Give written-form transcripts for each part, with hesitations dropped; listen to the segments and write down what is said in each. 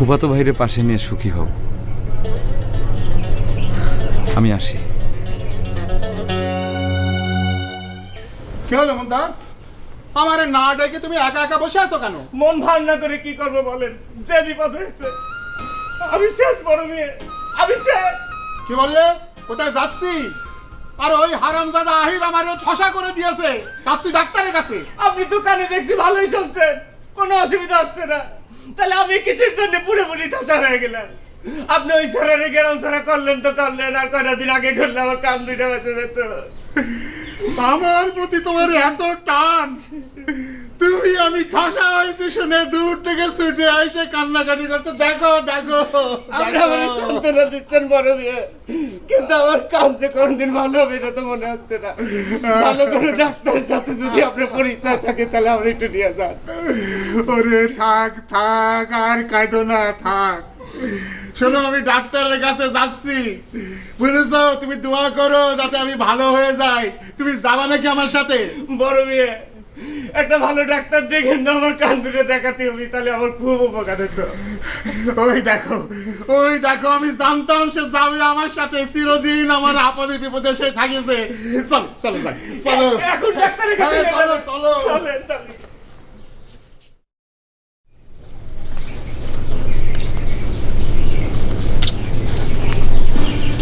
ফুফাতো ভাইরে পাশে নিয়ে সুখী হও। আমি আসি। কি হলো মুমতাজ, আমারে না ডেকে তুমি একা একা বসে আছো কেন? মন ভাঙ না করে কি করবো বলেন, যে বিপদ হয়েছে। আমি শেষ বড় মেয়ে, আমি শেষ। কি বললে? কোথায় যাচ্ছি? আর ওই হারামজাদা আহির আমারে ঠসা করে দিয়েছে, যাচ্ছি ডাক্তারের কাছে। আপনি দোকানে দেখছি ভালোই চলছেন, কোনো অসুবিধা হচ্ছে না, তাহলে আমি কিসের জন্য পুরোপুরি ঠসা হয়ে গেলাম? আপনি ওই সারারে গেরাম সারা করলেন তো করলেন, আর কয়টা দিন আগে করলে আমার কান দুইটা বেঁচে যেত। আমার প্রতি তোমার এত টান, তুমি আমি ঠসা হয়েছি শুনে দূর থেকে ছুটে এসে কান্নাকাটি করতে। দেখো দেখো আপনি আমার সান্ত্বনা দিচ্ছেন বড় মেয়ে, কিন্তু আমার কান যে কোনদিন ভালো হবে এটা তো মনে হচ্ছে না। ভালো কোনো ডাক্তারের সাথে যদি আপনার পরিচয় থাকে তাহলে আমার একটু নিয়ে যান। ওরে থাক থাক, আর কাঁদো না, থাক। শোনো, আমি ডাক্তারের কাছে যাচ্ছি, বুঝেছো? তুমি দোয়া করো যাতে আমি ভালো হয়ে যাই। তুমি যাবা নাকি আমার সাথে? বড় মেয়ে, একটা ভালো ডাক্তার দেখেন না, আমার কান দুটো দেখাতে হবে, তাহলে আমার খুব উপকার হতো। ওই দেখো, ওই দেখো, আমি জানতাম সে যাবে আমার সাথে, চিরদিন আমার আপদে বিপদে সে থাকিছে। চলো চলো যাই, চলো এখন ডাক্তারের কাছে হ্যাঁ, চলো চলো চলেন তাহলে।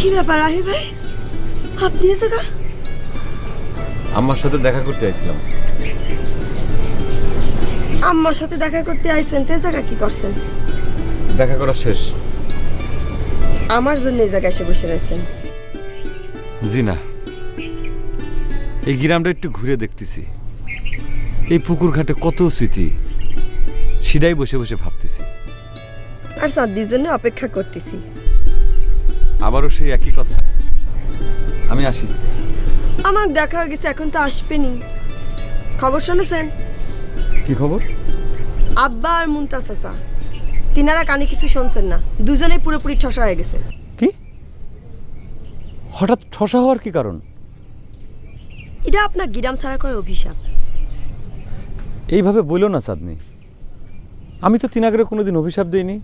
কি ব্যাপার আহির ভাই, আপনি এ জায়গা? আম্মার সাথে দেখা করতে আইছিলাম। আম্মার সাথে দেখা করতে আইছেন, তে জায়গা কি করছেন? দেখা করা শেষ। আমার জন্য এই জায়গায় এসে বসে রয়েছেন? জি না, এই গ্রামটা একটু ঘুরে দেখতেছি। এই পুকুর ঘাটে কত স্মৃতি, সেটাই বসে বসে ভাবতেছি। আর সাদ্দির জন্য অপেক্ষা করতেছি। আবারও সেই একই কথা। আমি আসি। আমার দেখা হয়ে গেছে, এখন তো আসবেনি। খবর শুনেছেন? কি খবর? আব্বা আর মুমতাজ চাচা তিনারা কানে কিছু শুনছেন না, দুজনেই পুরোপুরি ঠসা হয়ে গেছে। কি হঠাৎ ঠসা হওয়ার কি কারণ? এটা আপনার গিরাম ছাড়া করে অভিশাপ। এইভাবে বইল না চাঁদনি, আমি তো তিনাগরে কোনোদিন অভিশাপ দিইনি,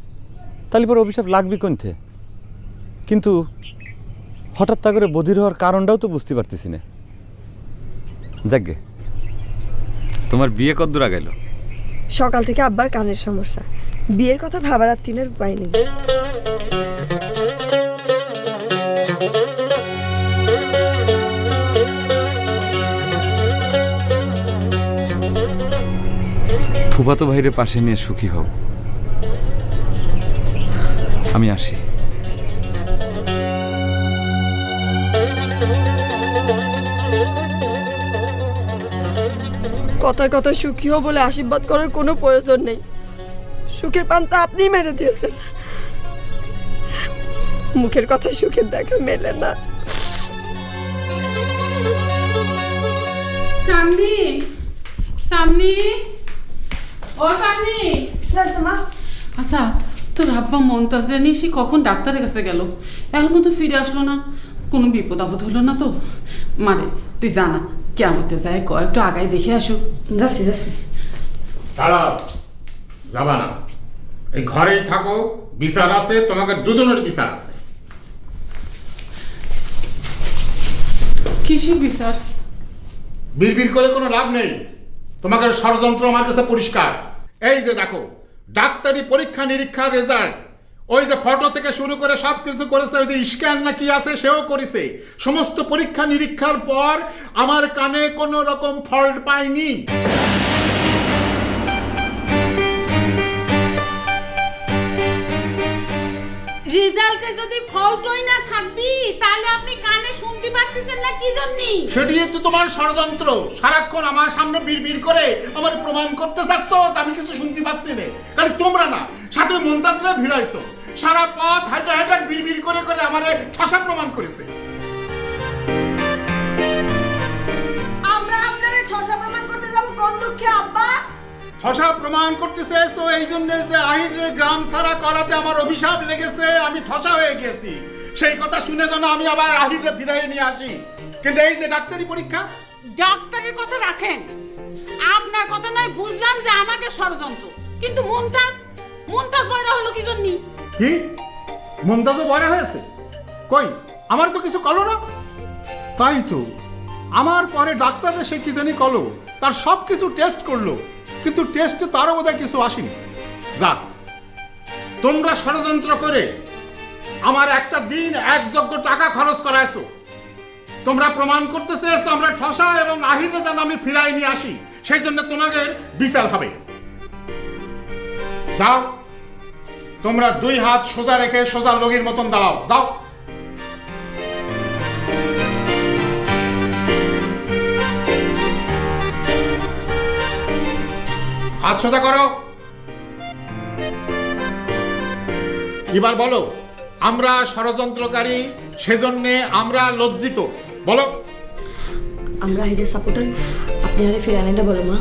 তাহলে পরে অভিশাপ লাগবে কোনথে? কিন্তু হঠাৎ তা করে বধির হওয়ার কারণটাও তো বুঝতে পারতেছি না। যাকগে, তোমার বিয়ে কদ্দূর আগাইল? সকাল থেকে আব্বার কানের সমস্যা, বিয়ের কথা ভাবার আর তিনের উপায় নেই। ফুফাতো ভাইরে পাশে নিয়ে সুখী হও। আমি আসি। কথায় কথায় সুখী হও বলে আশীর্বাদ করার কোনো প্রয়োজন নেই। সুখের পান্তা আপনিই মেরে দিয়েছেন। মুখের কথায় সুখের দেখা মেলে না। চাঁদনি, চাঁদনি, ও চাঁদনি। আচ্ছা, তোর আব্বা মমতাজরা নিয়ে সে কখন ডাক্তারের কাছে গেল, এখনো তো ফিরে আসলো না। কোনো বিপদ আপদ হলো না তো? মারে তুই জানা কেমতে যায়, একটু আগায় দেখে আসো। যাচ্ছি যাচ্ছি। দাঁড়াও, যাবা না, এই ঘরেই থাকো। বিচার আছে, তোমাকে দুজনের বিচার আছে। কিসের বিচার? বিড়বিড় করে কোনো লাভ নেই, তোমাকে ষড়যন্ত্র আমার কাছে পরিষ্কার। এই যে দেখো, ডাক্তারি পরীক্ষা নিরীক্ষার রেজাল্ট, ওই যে ফটো থেকে শুরু করে সব কিছু করেছে, ওই যে স্ক্যান না কি আছে সেও করেছে। সমস্ত পরীক্ষা নিরীক্ষার পর আমার কানে কোনো রকম ফল্ট পাইনি। রেজাল্টে যদি ফল্টই না থাকবি তাহলে আপনি কানে শুনতে পারতেছেন না কি জন্য? সেটি তো তোমার ষড়যন্ত্র। সারাক্ষণ আমার সামনে বিড়বিড় করে আমার প্রমাণ করতে চাচ্ছ আমি কিছু শুনতে পাচ্ছি না। কারণ তোমরা না, সাথে মুমতাজরা ভিড়াইছো, সারা পথ হাঁটা হাঁটা বিড়বিড় করে করে আমারে ঠসা প্রমাণ করেছে। আমরা আপনারে ঠসা প্রমাণ করতে যাব কোন দুঃখে আব্বা? ঠসা প্রমাণ করতেছে তো এই জন্য যে আহিরে গ্রাম ছাড়া করাতে আমার অভিশাপ লেগেছে, আমি ঠসা হয়ে গেছি। সেই কথা শুনে যেন আমি আবার আহিরে ফিরাই নিয়ে আসি। কিন্তু এই যে ডাক্তারি পরীক্ষা, ডাক্তারের কথা রাখেন, আপনার কথা নয় বুঝলাম যে আমাকে ষড়যন্ত্র, কিন্তু মুমতাজ বয়রা হলো কি জন্য? কি মমতাজও বড় হয়েছে? কই আমার তো কিছু কলো না। তাই তো আমার পরে ডাক্তাররা সে কি জানি কলো, তার সব কিছু টেস্ট করলো, কিন্তু টেস্টে তারও বোধহয় কিছু আসেনি। যাক, তোমরা ষড়যন্ত্র করে আমার একটা দিন একযোগ্য টাকা খরচ করাইছো। তোমরা প্রমাণ করতে চেয়েছো আমরা ঠসা এবং আহিরে যেন আমি ফিরাই নিয়ে আসি, সেই জন্য তোমাদের বিচার হবে। যাও, তোমরা 2 হাত সোজা রেখে সোজা লগির মতন দাঁড়াও। যাও। হাত সোজা করো। এবার বলো, আমরা ষড়যন্ত্রকারী, সেজন্য আমরা লজ্জিত। বলো। আমরা আহিরের সাপোর্টার, আপনি আরে ফিরানেটা বলো মা।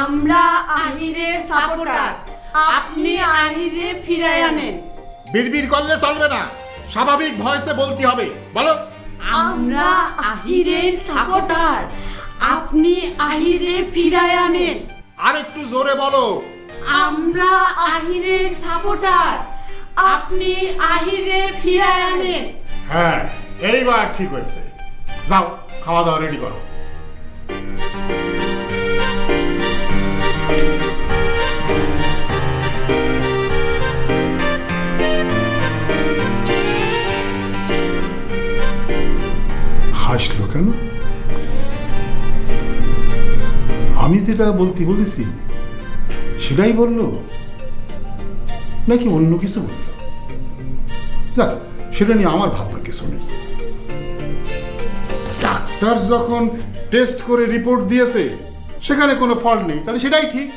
আমরা আহিরের সাপোর্টার, আপনি আহিরে ফিরাই আনেন। বিড়বিড় করলে চলবে না, স্বাভাবিক ভয়েসে বলতে হবে। বলো। আমরা আহিরের সাপোর্টার, আপনি আহিরে ফিরাই আনেন। আর একটু জোরে বলো। আমরা আহিরের সাপোর্টার, আপনি আহিরে ফিরাই আনেন। হ্যাঁ, এইবার ঠিক হয়েছে। যাও, খাওয়া দাওয়া রেডি করো। হাসলো কেন? আমি যেটা বলতে বলেছি সেটাই বললো নাকি অন্য কিছু বললো? যাক, সেটা নিয়ে আমার ভাববার কিছু নেই। ডাক্তার যখন টেস্ট করে রিপোর্ট দিয়েছে সেখানে কোনো ফল্ট নেই, তাহলে সেটাই ঠিক।